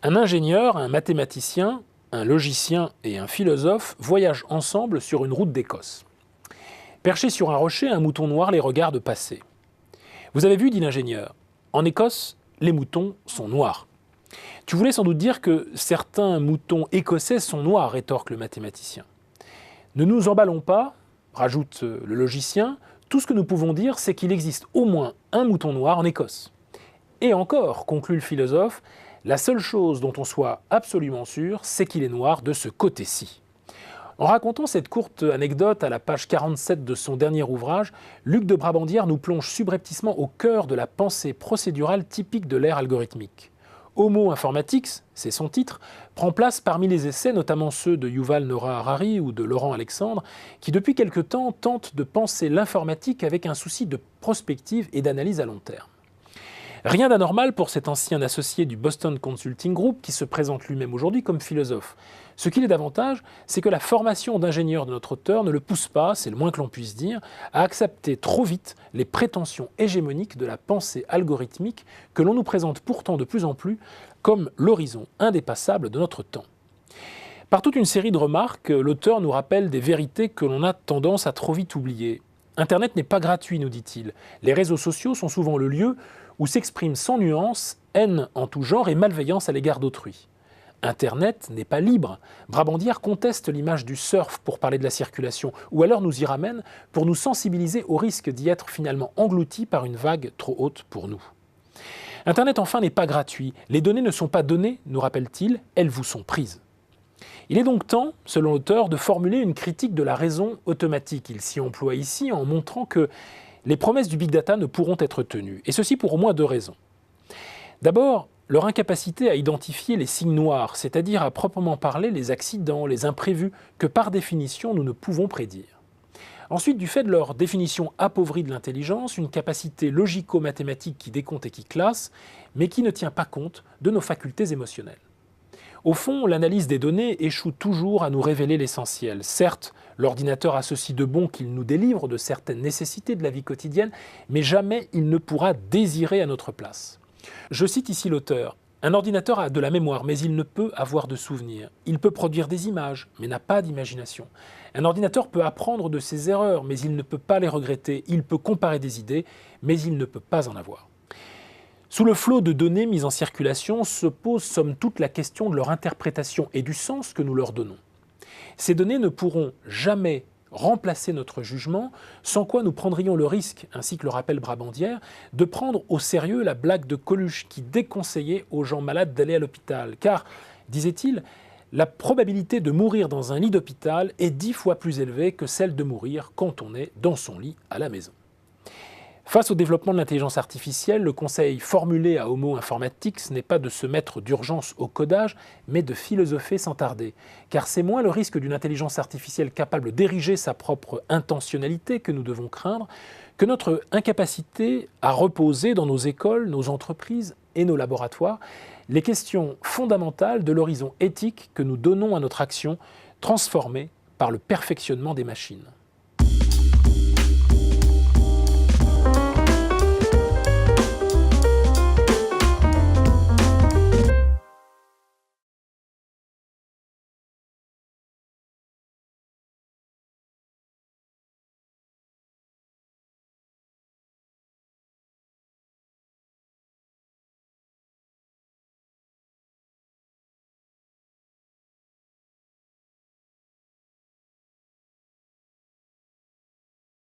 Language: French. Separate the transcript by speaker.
Speaker 1: Un ingénieur, un mathématicien, un logicien et un philosophe voyagent ensemble sur une route d'Écosse. Perché sur un rocher, un mouton noir les regarde passer. « Vous avez vu, dit l'ingénieur, en Écosse, les moutons sont noirs. »« Tu voulais sans doute dire que certains moutons écossais sont noirs, rétorque le mathématicien. »« Ne nous emballons pas, rajoute le logicien, tout ce que nous pouvons dire, c'est qu'il existe au moins un mouton noir en Écosse. Et encore, conclut le philosophe, la seule chose dont on soit absolument sûr, c'est qu'il est noir de ce côté-ci. En racontant cette courte anecdote à la page 47 de son dernier ouvrage, Luc de Brabandière nous plonge subrepticement au cœur de la pensée procédurale typique de l'ère algorithmique. Homo Informatics, c'est son titre, prend place parmi les essais, notamment ceux de Yuval Noah Harari ou de Laurent Alexandre, qui depuis quelque temps tentent de penser l'informatique avec un souci de prospective et d'analyse à long terme. Rien d'anormal pour cet ancien associé du Boston Consulting Group qui se présente lui-même aujourd'hui comme philosophe. Ce qu'il est davantage, c'est que la formation d'ingénieur de notre auteur ne le pousse pas, c'est le moins que l'on puisse dire, à accepter trop vite les prétentions hégémoniques de la pensée algorithmique que l'on nous présente pourtant de plus en plus comme l'horizon indépassable de notre temps. Par toute une série de remarques, l'auteur nous rappelle des vérités que l'on a tendance à trop vite oublier. Internet n'est pas gratuit, nous dit-il. Les réseaux sociaux sont souvent le lieu où s'exprime sans nuance, haine en tout genre et malveillance à l'égard d'autrui. Internet n'est pas libre. Brabandière conteste l'image du surf pour parler de la circulation, ou alors nous y ramène pour nous sensibiliser au risque d'y être finalement englouti par une vague trop haute pour nous. Internet enfin n'est pas gratuit. Les données ne sont pas données, nous rappelle-t-il, elles vous sont prises. Il est donc temps, selon l'auteur, de formuler une critique de la raison automatique. Il s'y emploie ici en montrant que les promesses du big data ne pourront être tenues, et ceci pour au moins deux raisons. D'abord, leur incapacité à identifier les signes noirs, c'est-à-dire à proprement parler les accidents, les imprévus, que par définition nous ne pouvons prédire. Ensuite, du fait de leur définition appauvrie de l'intelligence, une capacité logico-mathématique qui décompte et qui classe, mais qui ne tient pas compte de nos facultés émotionnelles. Au fond, l'analyse des données échoue toujours à nous révéler l'essentiel. Certes, l'ordinateur a ceci de bon qu'il nous délivre de certaines nécessités de la vie quotidienne, mais jamais il ne pourra désirer à notre place. Je cite ici l'auteur. « Un ordinateur a de la mémoire, mais il ne peut avoir de souvenirs. Il peut produire des images, mais n'a pas d'imagination. Un ordinateur peut apprendre de ses erreurs, mais il ne peut pas les regretter. Il peut comparer des idées, mais il ne peut pas en avoir. » Sous le flot de données mises en circulation se pose somme toute la question de leur interprétation et du sens que nous leur donnons. Ces données ne pourront jamais remplacer notre jugement, sans quoi nous prendrions le risque, ainsi que le rappelle Brabandière, de prendre au sérieux la blague de Coluche qui déconseillait aux gens malades d'aller à l'hôpital. Car, disait-il, la probabilité de mourir dans un lit d'hôpital est 10 fois plus élevée que celle de mourir quand on est dans son lit à la maison. Face au développement de l'intelligence artificielle, le conseil formulé à Homo Informatics n'est pas de se mettre d'urgence au codage, mais de philosopher sans tarder. Car c'est moins le risque d'une intelligence artificielle capable d'ériger sa propre intentionnalité que nous devons craindre, que notre incapacité à reposer dans nos écoles, nos entreprises et nos laboratoires les questions fondamentales de l'horizon éthique que nous donnons à notre action, transformée par le perfectionnement des machines.